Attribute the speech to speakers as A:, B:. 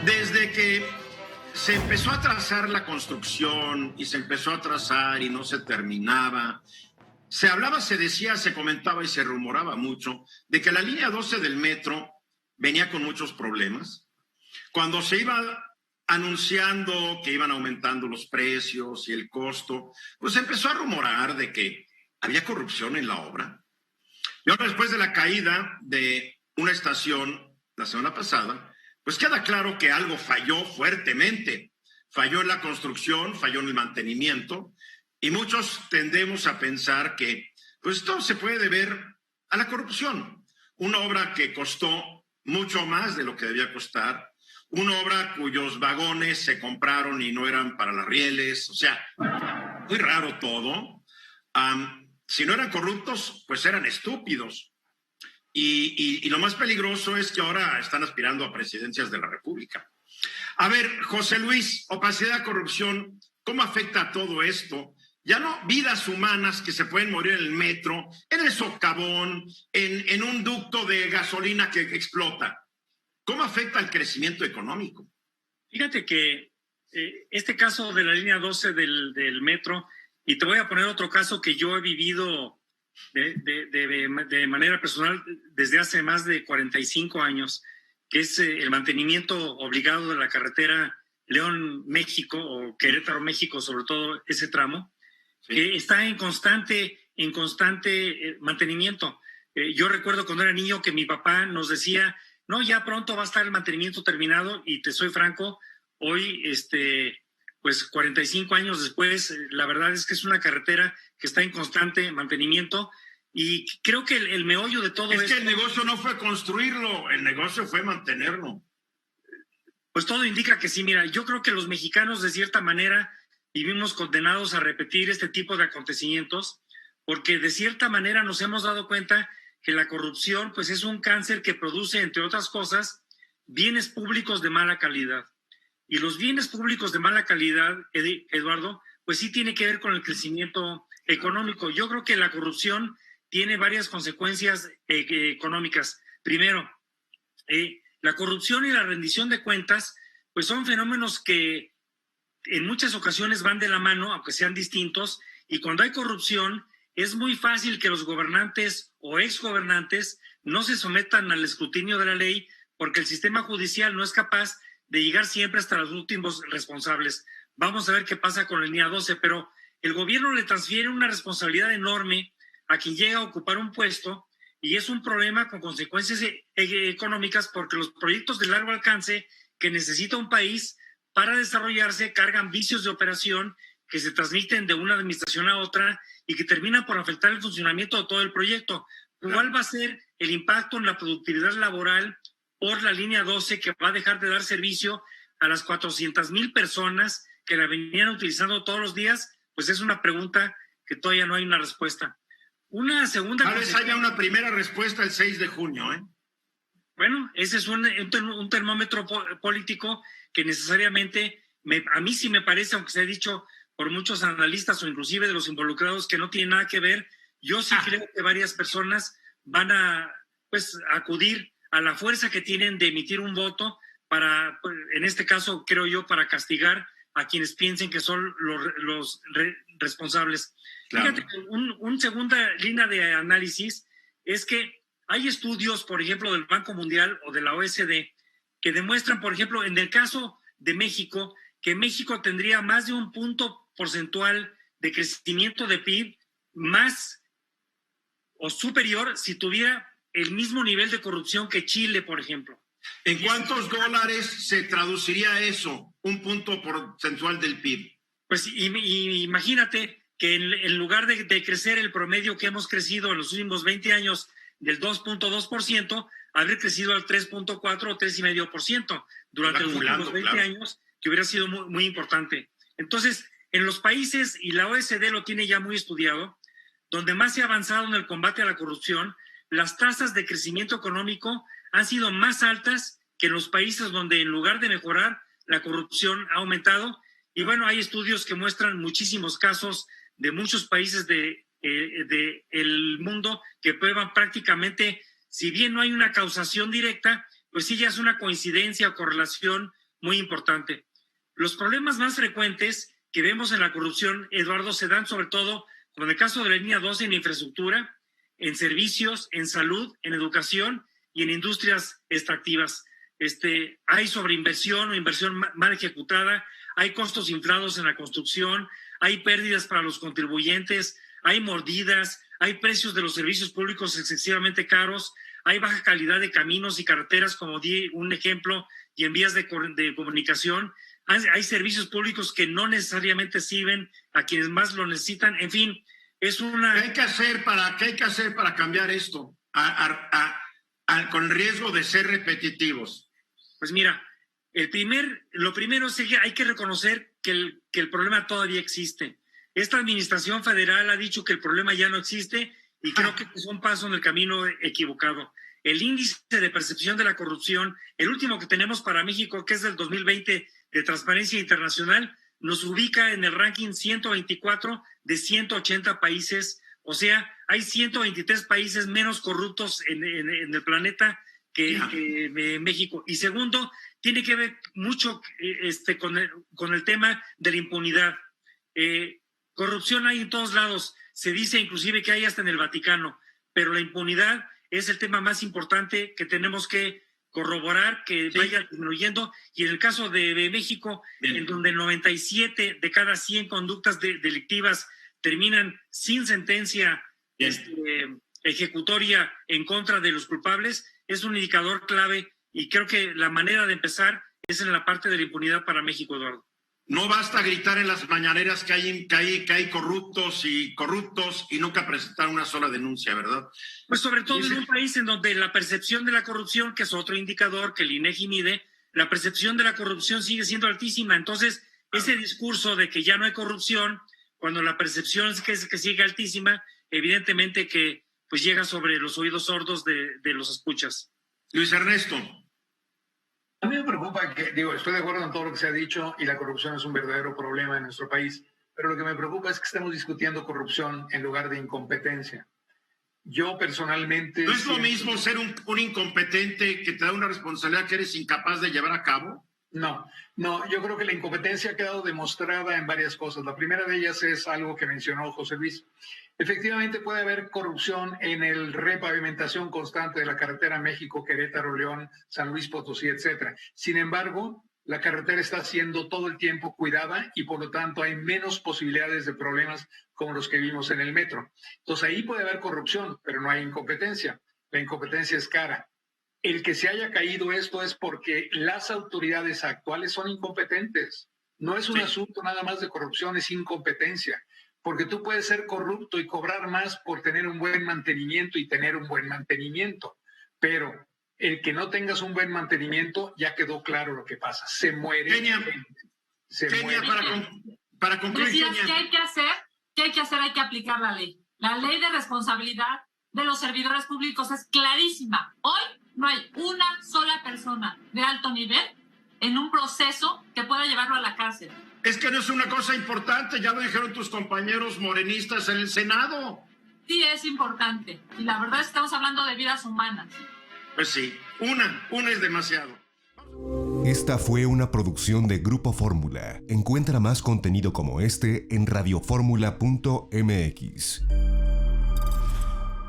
A: Desde que se empezó a trazar la construcción y se empezó a trazar y no se terminaba, se hablaba, se decía, se comentaba y se rumoraba mucho de que la línea 12 del metro venía con muchos problemas. Cuando se iba anunciando que iban aumentando los precios y el costo, pues se empezó a rumorar de que había corrupción en la obra. Y ahora, después de la caída de una estación la semana pasada, pues queda claro que algo falló fuertemente. Falló en la construcción, falló en el mantenimiento, y muchos tendemos a pensar que pues esto se puede deber a la corrupción. Una obra que costó mucho más de lo que debía costar, una obra cuyos vagones se compraron y no eran para las rieles, o sea, muy raro todo. Si no eran corruptos, pues eran estúpidos. Y lo más peligroso es que ahora están aspirando a presidencias de la República. A ver, José Luis, opacidad, corrupción, ¿cómo afecta todo esto? Ya no vidas humanas que se pueden morir en el metro, en el socavón, en un ducto de gasolina que explota. ¿Cómo afecta el crecimiento económico?
B: Fíjate que este caso de la línea 12 del metro, y te voy a poner otro caso que yo he vivido de manera personal desde hace más de 45 años, que es el mantenimiento obligado de la carretera León-México o Querétaro-México, sobre todo ese tramo, sí, que está en constante mantenimiento. Yo recuerdo cuando era niño que mi papá nos decía, no, ya pronto va a estar el mantenimiento terminado, y te soy franco, hoy, pues 45 años después, la verdad es que es una carretera que está en constante mantenimiento, y creo que el meollo de todo
A: es que el negocio no fue construirlo, el negocio fue mantenerlo.
B: Pues todo indica que sí. Mira, yo creo que los mexicanos de cierta manera vivimos condenados a repetir este tipo de acontecimientos, porque de cierta manera nos hemos dado cuenta que la corrupción pues es un cáncer que produce, entre otras cosas, bienes públicos de mala calidad. Y los bienes públicos de mala calidad, Eduardo, pues sí tiene que ver con el crecimiento económico. Yo creo que la corrupción tiene varias consecuencias económicas. Primero, la corrupción y la rendición de cuentas pues son fenómenos que en muchas ocasiones van de la mano, aunque sean distintos, y cuando hay corrupción es muy fácil que los gobernantes o exgobernantes no se sometan al escrutinio de la ley, porque el sistema judicial no es capaz de llegar siempre hasta los últimos responsables. Vamos a ver qué pasa con la línea 12, pero el gobierno le transfiere una responsabilidad enorme a quien llega a ocupar un puesto, y es un problema con consecuencias económicas, porque los proyectos de largo alcance que necesita un país para desarrollarse cargan vicios de operación que se transmiten de una administración a otra y que terminan por afectar el funcionamiento de todo el proyecto. ¿Cuál va a ser el impacto en la productividad laboral por la línea 12, que va a dejar de dar servicio a las 400,000 personas que la venían utilizando todos los días? Pues es una pregunta que todavía no hay una respuesta. Una segunda...
A: Tal vez haya una primera respuesta el 6 de junio, ¿eh?
B: Bueno, ese es un termómetro político que necesariamente, a mí sí me parece, aunque se ha dicho por muchos analistas o inclusive de los involucrados que no tiene nada que ver, yo sí creo que varias personas van a pues acudir a la fuerza que tienen de emitir un voto para, en este caso creo yo, para castigar a quienes piensen que son los responsables. Claro. Fíjate, una segunda línea de análisis es que hay estudios, por ejemplo, del Banco Mundial o de la OECD, que demuestran, por ejemplo, en el caso de México, que México tendría más de un punto porcentual de crecimiento de PIB más o superior si tuviera el mismo nivel de corrupción que Chile, por ejemplo.
A: ¿En cuántos dólares se traduciría eso, un punto porcentual del PIB?
B: Pues imagínate que en lugar de crecer el promedio que hemos crecido en los últimos 20 años del 2.2%, haber crecido al 3.4 o 3,5% durante los últimos 20 años, que hubiera sido muy, muy importante. Entonces, en los países, y la OECD lo tiene ya muy estudiado, donde más se ha avanzado en el combate a la corrupción, las tasas de crecimiento económico han sido más altas que en los países donde en lugar de mejorar, la corrupción ha aumentado. Y bueno, hay estudios que muestran muchísimos casos de muchos países del mundo que prueban prácticamente, si bien no hay una causación directa, pues sí ya es una coincidencia o correlación muy importante. Los problemas más frecuentes que vemos en la corrupción, Eduardo, se dan sobre todo, como en el caso de la línea 12, en infraestructura, en servicios, en salud, en educación y en industrias extractivas. Hay sobreinversión o inversión mal ejecutada, hay costos inflados en la construcción, hay pérdidas para los contribuyentes, hay mordidas, hay precios de los servicios públicos excesivamente caros, hay baja calidad de caminos y carreteras, como di un ejemplo, y en vías de comunicación. Hay servicios públicos que no necesariamente sirven a quienes más lo necesitan. En fin, es una...
A: ¿Qué hay que hacer para cambiar esto? Con riesgo de ser repetitivos.
B: Pues mira, lo primero es que hay que reconocer que el problema todavía existe. Esta administración federal ha dicho que el problema ya no existe y creo que es un paso en el camino equivocado. El índice de percepción de la corrupción, el último que tenemos para México, que es del 2020 de Transparencia Internacional, nos ubica en el ranking 124 de 180 países. O sea, hay 123 países menos corruptos en el planeta que México. Y segundo, tiene que ver mucho con el tema de la impunidad. Corrupción hay en todos lados. Se dice inclusive que hay hasta en el Vaticano. Pero la impunidad es el tema más importante que tenemos que corroborar, que vaya disminuyendo. Y en el caso de México, en donde 97 de cada 100 conductas delictivas terminan sin sentencia ejecutoria en contra de los culpables, es un indicador clave, y creo que la manera de empezar es en la parte de la impunidad para México, Eduardo.
A: No basta gritar en las mañaneras que hay corruptos y nunca presentar una sola denuncia, ¿verdad?
B: Pues sobre todo en un país en donde la percepción de la corrupción, que es otro indicador que el INEGI mide, la percepción de la corrupción sigue siendo altísima. Entonces, ese discurso de que ya no hay corrupción, cuando la percepción es que sigue altísima, evidentemente que pues llega sobre los oídos sordos de los escuchas.
A: Luis Ernesto.
C: A mí me preocupa estoy de acuerdo en todo lo que se ha dicho y la corrupción es un verdadero problema en nuestro país, pero lo que me preocupa es que estemos discutiendo corrupción en lugar de incompetencia. Yo personalmente...
A: ¿No es lo mismo ser un incompetente que te da una responsabilidad que eres incapaz de llevar a cabo?
C: No, yo creo que la incompetencia ha quedado demostrada en varias cosas. La primera de ellas es algo que mencionó José Luis. Efectivamente puede haber corrupción en el repavimentación constante de la carretera México, Querétaro, León, San Luis Potosí, etc. Sin embargo, la carretera está siendo todo el tiempo cuidada y por lo tanto hay menos posibilidades de problemas como los que vimos en el metro. Entonces ahí puede haber corrupción, pero no hay incompetencia. La incompetencia es cara. El que se haya caído esto es porque las autoridades actuales son incompetentes. No es un asunto nada más de corrupción, es incompetencia. Porque tú puedes ser corrupto y cobrar más por tener un buen mantenimiento y tener un buen mantenimiento. Pero el que no tengas un buen mantenimiento, ya quedó claro lo que pasa. Se muere.
A: Kenia, para concluir,
D: Decías,
A: Kenia.
D: ¿qué hay que hacer? ¿Qué hay que hacer? Hay que aplicar la ley. La ley de responsabilidad de los servidores públicos es clarísima. Hoy no hay una sola persona de alto nivel en un proceso que pueda llevarlo a la cárcel.
A: Es que no es una cosa importante, ya lo dijeron tus compañeros morenistas en el Senado.
D: Sí, es importante. Y la verdad es que estamos hablando de vidas humanas.
A: Pues sí, una es demasiado.
E: Esta fue una producción de Grupo Fórmula. Encuentra más contenido como este en radioformula.mx.